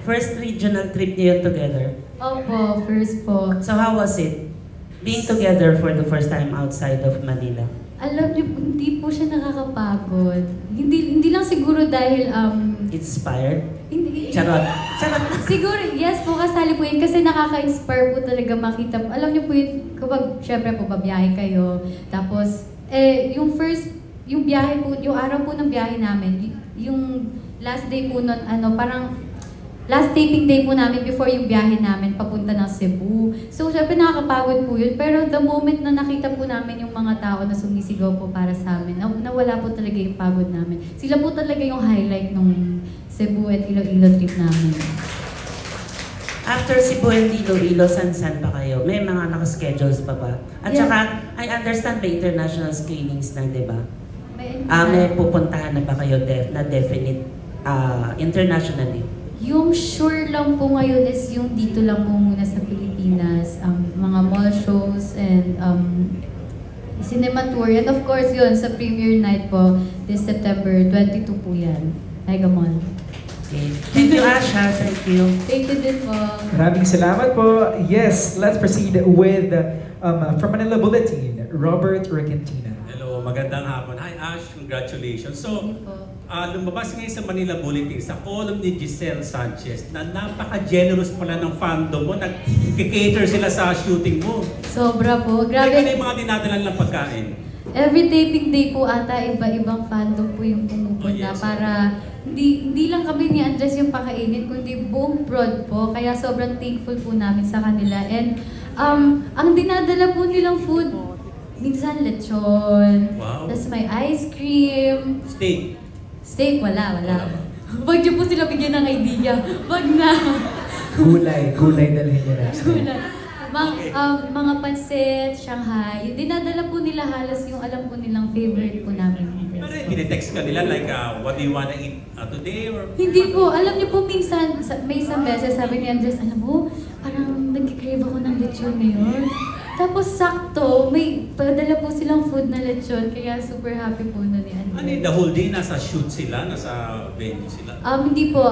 first regional trip niyo yun together? Opo, first po. So how was it? Being together for the first time outside of Manila? Alam niyo, hindi po siya nakakapagod. Hindi lang siguro dahil Inspired? hindi, Charot. siguro, yes po, kasali po yun kasi nakaka-inspire po talaga makita. Alam niyo po yun, kapag syempre po babiyahe kayo, tapos, yung biyahe po, yung araw po ng biyahe namin, yung last day po nun, parang, last taping day po namin before yung biyahe namin papunta ng Cebu. So, syempre nakakapagod po yun. Pero the moment na nakita po namin yung mga tao na sumisigaw po para sa amin, nawala po talaga yung pagod namin. Sila po talaga yung highlight nung Cebu at Iloilo trip namin. After Cebu and Iloilo, san pa kayo? May mga nakaschedules pa ba? At saka, I understand may international screenings na, di ba? May pupuntahan na ba kayo na definite internationally? Yung sure lang po ngayon is yung dito lang po muna sa Pilipinas, mga mall shows and cinema tour. And of course yun, sa premiere night po, this September 22 po yan. Mega Mall. Okay. Thank you, Asha. Thank you. Thank you din po. Maraming salamat po. Yes, let's proceed with, from Manila Bulletin, Robert Regentina. Hello, magandang hapon. Hi Ash, congratulations. So, lumabas ngayon sa Manila Bulletin sa column ni Giselle Sanchez na napaka-generous pala ng fandom mo. Nag-cater sila sa shooting mo. Sobra po. Grabe. Kaya yung mga dinadalan ng pagkain. Every taping day po ata, iba-ibang fandom po yung pumupunta para hindi lang kami ni Andres yung pakainin, kundi buong prod po. Kaya sobrang thankful po namin sa kanila. And ang dinadala po nilang food, minsan lechon, tapos may ice cream. Steak, wala. Wag niyo po sila bigyan ng idea. Wag na. Gulay dalhin niya na. Gulay. Mga pansit, Shanghai, dinadala po nila halos yung alam po nilang favorite po namin. Pero tinetext ka nila like, what do you wanna eat today? Or hindi po. Alam niyo po minsan, may isang beses sabi ni Andres, alam mo, parang nag-crave ako ng lechon ngayon. Tapos sakto, may padala po silang food na lechon, kaya super happy po na ni Andres. Ano the whole day nasa shoot sila? Nasa venue sila? Hindi po.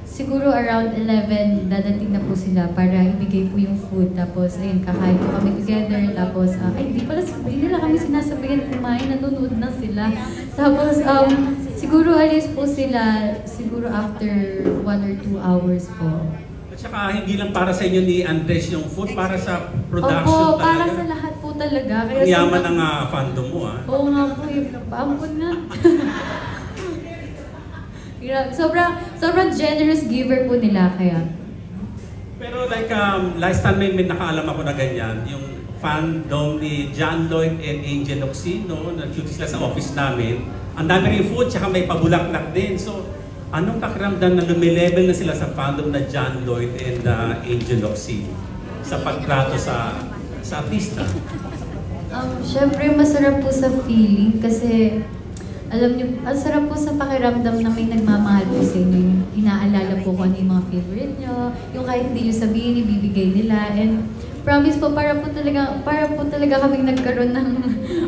Siguro around 11, dadating na po sila para ibigay po yung food. Tapos, ayun, kakain po kami together. Tapos, hindi nila kami sinasabihan kumain, nanonood na sila. Tapos, siguro alis po sila, siguro after 1 or 2 hours po. At saka, hindi lang para sa inyo ni Andres yung food, para sa production Opo, talaga. para sa lahat po talaga. Kaya ang yaman ng fandom mo, ha? Oo nga po, paampun nga. Sobrang generous giver po nila kaya. Pero like, last time may nakaalam ako na ganyan, yung fandom ni John Lloyd and Angel Oxino, nag-shoot sila sa office namin. Ang dami rin food, tsaka may pabulaklak din. So, anong pakiramdam na lumilevel na sila sa fandom na John Lloyd and Angel Oxino sa pagtrato sa artista? Siyempre masarap po sa feeling kasi alam niyo, ang sarap po sa pakiramdam na may nagmamahal po sa inyo. Inaalala po kung ano yung mga favorite niyo, yung kahit hindi niyo sabihin, ibibigay nila. And promise po, para po talaga kaming nagkaroon ng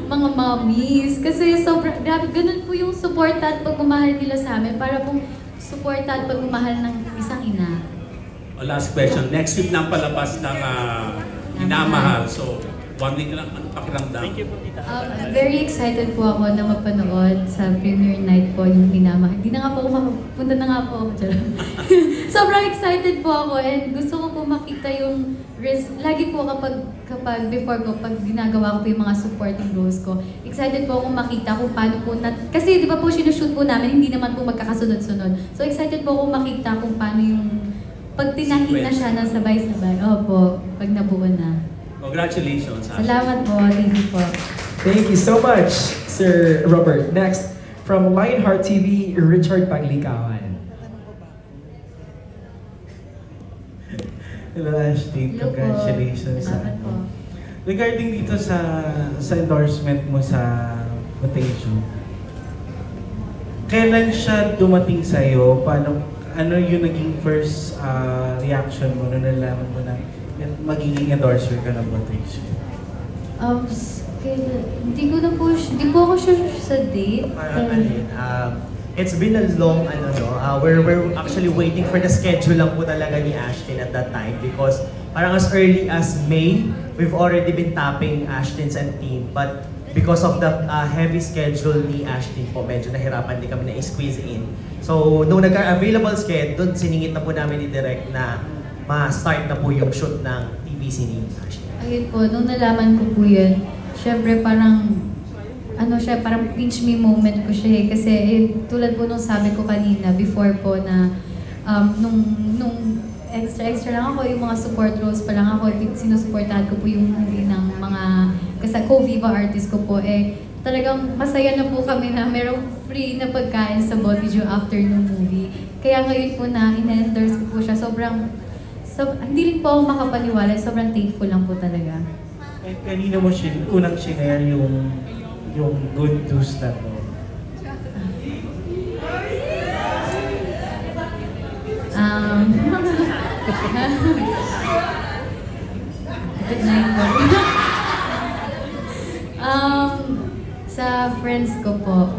mga mommies. Kasi sobrang, grabe, ganun po yung suporta at pagmamahal nila sa amin. Para pong suporta at pagmamahal ng isang ina. Last question. Next week na ang palabas ng Hinamahal. So, 1 week lang, ano pakiramdam? Thank you po, tita. Very excited po ako na mapanood sa premiere night po yung Hinamahal. Hindi na nga po ako punta na nga po ako. Sobrang excited po ako and gusto ko po makita yung lagi po kapag before ko, pag ginagawa ko po yung mga supporting roles ko, excited po akong makita kung paano po kasi di ba po sinushoot po namin, hindi naman po magkakasunod-sunod. So excited po akong makita kung paano yung pag tinahin na siya ng sabay-sabay. Opo, pag nabuo na. Congratulations. Salamat po. Thank you po. Thank you so much, Sir Robert. Next, from Lionheart TV, Richard Paglikawan. Hello, Ashley. Congratulations. Salamat po. Regarding dito sa endorsement mo sa Potato, kailan siya dumating sa'yo? Ano yung naging first reaction mo nung nalaman mo na magiging endorser ka ng Potato? Hindi po ako sure sa date. Parang it's been a long, we're actually waiting for the schedule lang po talaga ni Ashton at that time because parang as early as May, we've already been tapping Ashton's and team. But because of the heavy schedule ni Ashton po, medyo nahirapan din kami na i-squeeze in. So, nung nagka-available schedule, doon siningit na po namin ni Direk na ma-start na po yung shoot ng TVC ni Ashton. Ayun po, nung nalaman ko po yun, syempre parang parang pinch me moment ko siya eh. Kasi tulad po nung sabi ko kanina, before po na nung extra lang ako, yung mga support roles pa lang ako, sinusuportahan ko po yung movie ng mga co-viva artist ko po talagang masaya na po kami na merong free na pagkain sa Botiju after ng movie. Kaya ngayon po na in-endorse ko po siya, hindi rin po ako makapaniwala, sobrang thankful lang po talaga. Kanina mo unang shinare yung good news na to. Good night po. Sa friends ko po.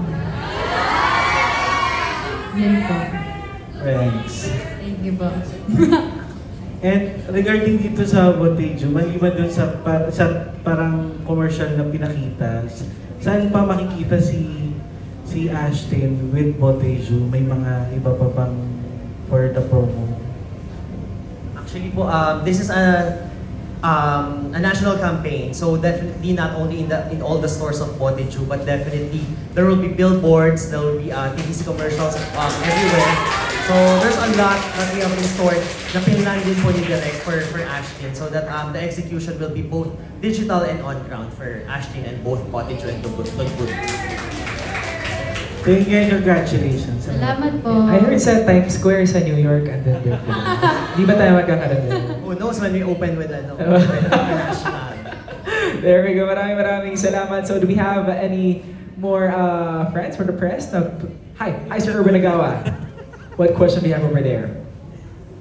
Yun po. Friends. Thank you po. And regarding dito sa Botiju, maliban dun sa parang commercial na pinakita, saan pa makikita si Ashton with Botiju? May mga iba pa bang for the promo? Actually po, this is a national campaign. So definitely not only in all the stores of Botiju, but definitely there will be billboards, there will be TVC commercials everywhere. So there's a lot that we have in store na pinlan din po ni Direk for Ashton, so that the execution will be both digital and on ground for Ashton and both Botiju and Lugud. Thank you and congratulations. Salamat po. I heard sa Times Square sa New York and then di ba tayo magkakaroon? Who knows when we open with international. There we go. Maraming salamat. So do we have any more friends for the press? Hi, Sir Erwin Agawa. What question do you have over there?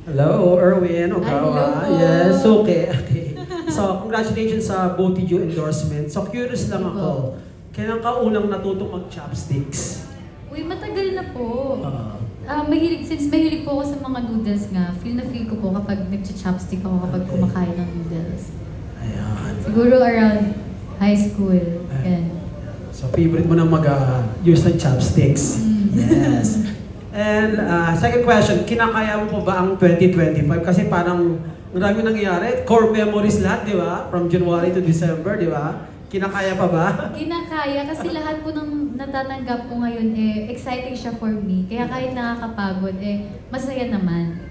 Hello, Erwin Ogawa. Hello. Yes, okay. So, congratulations sa Botiju endorsement. So, curious lang ako. Kailan ka unang natutong mag-chopsticks? Uy, matagal na po. Since mahilig po ako sa mga noodles nga, feel ko po kapag nag-chopstick ako kapag kumakain ng noodles. Ayan. Siguro around high school. Yan. So, favorite mo na mag-use ng chopsticks? Yes. And second question, kinakaya mo po ba ang 2025? Kasi parang marami nangyayari. Core memories lahat, di ba? From January to December, di ba? Kinakaya pa ba? Kinakaya kasi lahat po ng natatanggap ko ngayon exciting siya for me. Kaya kahit nakakapagod masaya naman.